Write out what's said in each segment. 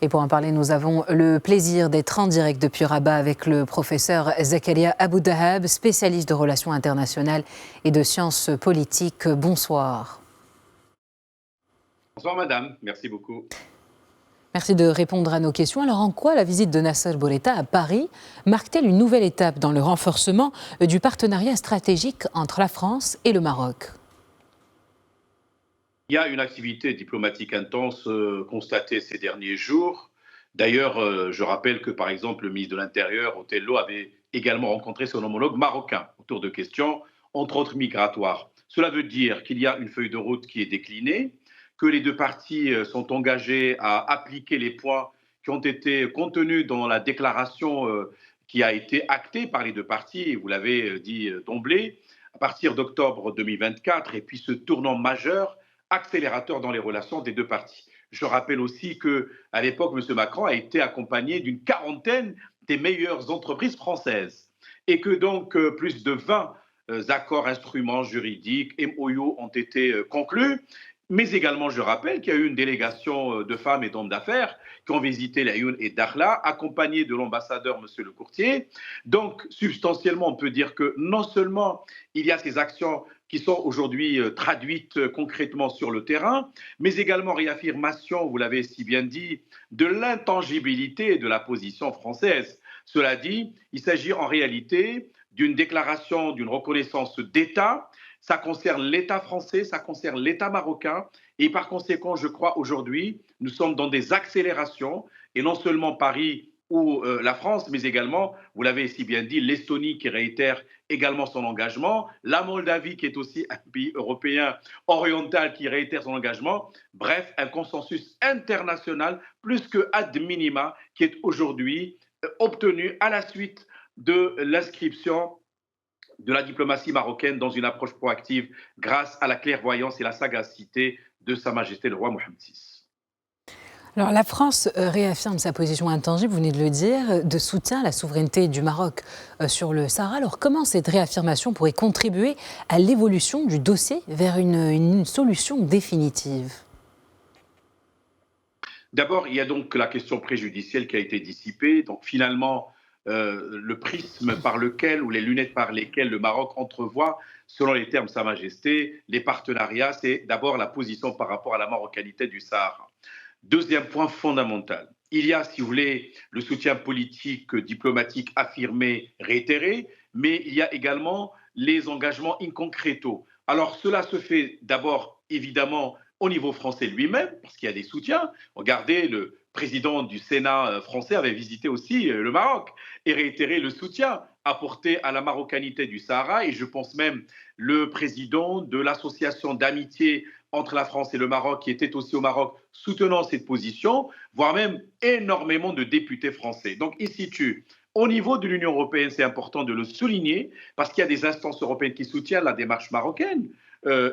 Et pour en parler, nous avons le plaisir d'être en direct depuis Rabat avec le professeur Zakaria Aboudahab, spécialiste de relations internationales et de sciences politiques. Bonsoir. Bonsoir madame, merci beaucoup. Merci de répondre à nos questions. Alors en quoi la visite de Nasser Bourita à Paris marque-t-elle une nouvelle étape dans le renforcement du partenariat stratégique entre la France et le Maroc ? Il y a une activité diplomatique intense constatée ces derniers jours. D'ailleurs, je rappelle que par exemple le ministre de l'Intérieur, Otello, avait également rencontré son homologue marocain autour de questions, entre autres migratoires. Cela veut dire qu'il y a une feuille de route qui est déclinée, que les deux parties sont engagées à appliquer les points qui ont été contenus dans la déclaration qui a été actée par les deux parties, et vous l'avez dit d'emblée, à partir d'octobre 2024, et puis ce tournant majeur accélérateur dans les relations des deux parties. Je rappelle aussi qu'à l'époque, M. Macron a été accompagné d'une quarantaine des meilleures entreprises françaises et que donc plus de 20 accords, instruments juridiques, MOU ont été conclus. Mais également, je rappelle qu'il y a eu une délégation de femmes et d'hommes d'affaires qui ont visité Laayoune et Dakhla, accompagnés de l'ambassadeur, M. Le Courtier. Donc, substantiellement, on peut dire que non seulement il y a ces actions qui sont aujourd'hui traduites concrètement sur le terrain, mais également réaffirmation, vous l'avez si bien dit, de l'intangibilité de la position française. Cela dit, il s'agit en réalité d'une déclaration, d'une reconnaissance d'État. Ça concerne l'État français, ça concerne l'État marocain. Et par conséquent, je crois aujourd'hui, nous sommes dans des accélérations. Et non seulement Paris ou la France, mais également, vous l'avez si bien dit, l'Estonie qui réitère également son engagement, la Moldavie qui est aussi un pays européen oriental qui réitère son engagement. Bref, un consensus international plus que ad minima qui est aujourd'hui obtenu à la suite de l'inscription de la diplomatie marocaine dans une approche proactive grâce à la clairvoyance et la sagacité de Sa Majesté le roi Mohammed VI. Alors, la France réaffirme sa position intangible, vous venez de le dire, de soutien à la souveraineté du Maroc sur le Sahara. Alors, comment cette réaffirmation pourrait contribuer à l'évolution du dossier vers une solution définitive ? D'abord, il y a donc la question préjudicielle qui a été dissipée. Donc, finalement, le prisme par lequel, ou les lunettes par lesquelles le Maroc entrevoit, selon les termes de Sa Majesté, les partenariats, c'est d'abord la position par rapport à la marocanité du Sahara. Deuxième point fondamental, il y a, si vous voulez, le soutien politique, diplomatique affirmé, réitéré, mais il y a également les engagements in concreto. Alors cela se fait d'abord, évidemment, au niveau français lui-même, parce qu'il y a des soutiens. Regardez, le président du Sénat français avait visité aussi le Maroc et réitéré le soutien apporté à la marocanité du Sahara. Et je pense même le président de l'association d'amitié entre la France et le Maroc, qui était aussi au Maroc, soutenant cette position, voire même énormément de députés français. Donc, il situe. Au niveau de l'Union européenne, c'est important de le souligner, parce qu'il y a des instances européennes qui soutiennent la démarche marocaine,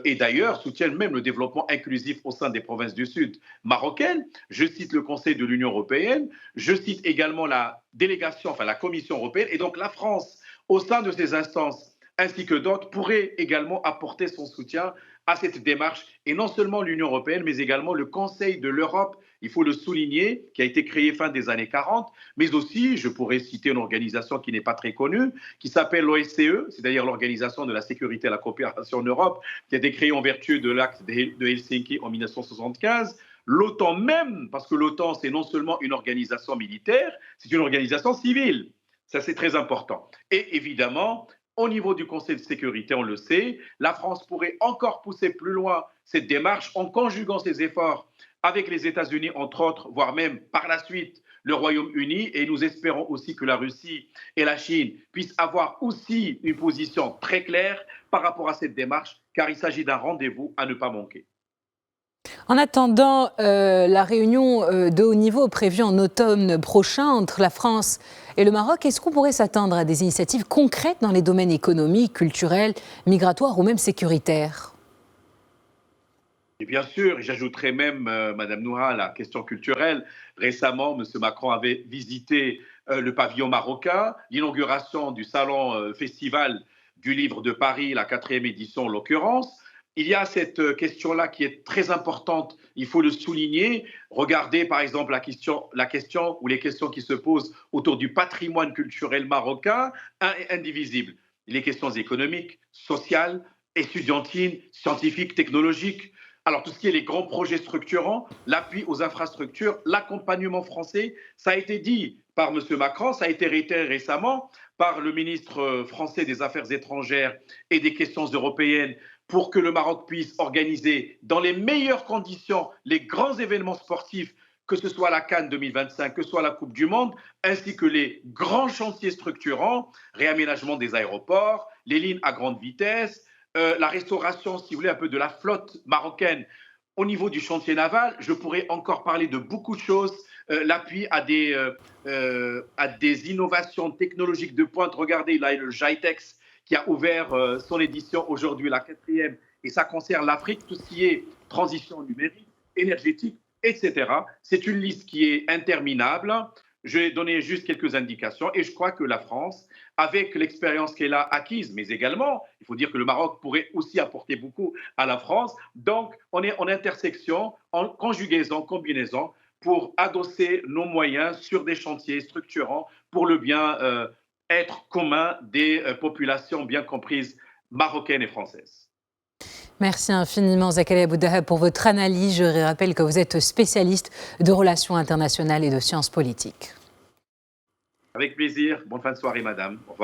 et d'ailleurs soutiennent même le développement inclusif au sein des provinces du Sud marocaines. Je cite le Conseil de l'Union européenne, je cite également la délégation, enfin la Commission européenne, et donc la France, au sein de ces instances, ainsi que d'autres, pourrait également apporter son soutien à cette démarche, et non seulement l'Union européenne, mais également le Conseil de l'Europe, il faut le souligner, qui a été créé fin des années 40, mais aussi, je pourrais citer une organisation qui n'est pas très connue, qui s'appelle l'OSCE, c'est d'ailleurs l'Organisation de la sécurité et la coopération en Europe, qui a été créée en vertu de l'acte de Helsinki en 1975, l'OTAN même, parce que l'OTAN, c'est non seulement une organisation militaire, c'est une organisation civile. Ça, c'est très important. Et évidemment, au niveau du Conseil de sécurité, on le sait, la France pourrait encore pousser plus loin cette démarche en conjuguant ses efforts avec les États-Unis, entre autres, voire même par la suite le Royaume-Uni. Et nous espérons aussi que la Russie et la Chine puissent avoir aussi une position très claire par rapport à cette démarche, car il s'agit d'un rendez-vous à ne pas manquer. En attendant la réunion de haut niveau prévue en automne prochain entre la France et le Maroc, est-ce qu'on pourrait s'attendre à des initiatives concrètes dans les domaines économiques, culturels, migratoires ou même sécuritaires ? Et bien sûr, j'ajouterais même, Madame Noura, la question culturelle. Récemment, M. Macron avait visité le pavillon marocain, l'inauguration du salon festival du livre de Paris, la 4e édition en l'occurrence. il y a cette question-là qui est très importante, il faut le souligner. Regardez par exemple la question ou les questions qui se posent autour du patrimoine culturel marocain, un et indivisible. Les questions économiques, sociales, étudiantines, scientifiques, technologiques. Alors tout ce qui est les grands projets structurants, l'appui aux infrastructures, l'accompagnement français, ça a été dit par M. Macron, ça a été réitéré récemment par le ministre français des Affaires étrangères et des questions européennes pour que le Maroc puisse organiser dans les meilleures conditions les grands événements sportifs, que ce soit la Cannes 2025, que ce soit la Coupe du Monde, ainsi que les grands chantiers structurants, réaménagement des aéroports, les lignes à grande vitesse, la restauration, si vous voulez, un peu de la flotte marocaine. Au niveau du chantier naval, je pourrais encore parler de beaucoup de choses, l'appui à des innovations technologiques de pointe. Regardez, là, le GITEX qui a ouvert son édition aujourd'hui, la 4e, et ça concerne l'Afrique, tout ce qui est transition numérique, énergétique, etc. C'est une liste qui est interminable. Je vais donner juste quelques indications et je crois que la France, avec l'expérience qu'elle a acquise, mais également, il faut dire que le Maroc pourrait aussi apporter beaucoup à la France. Donc, on est en intersection, en conjugaison, combinaison, pour adosser nos moyens sur des chantiers structurants pour le bien-être commun des populations bien comprises marocaines et françaises. Merci infiniment Zakaria Bouddahab pour votre analyse. Je rappelle que vous êtes spécialiste de relations internationales et de sciences politiques. Avec plaisir. Bonne fin de soirée, madame. Au revoir.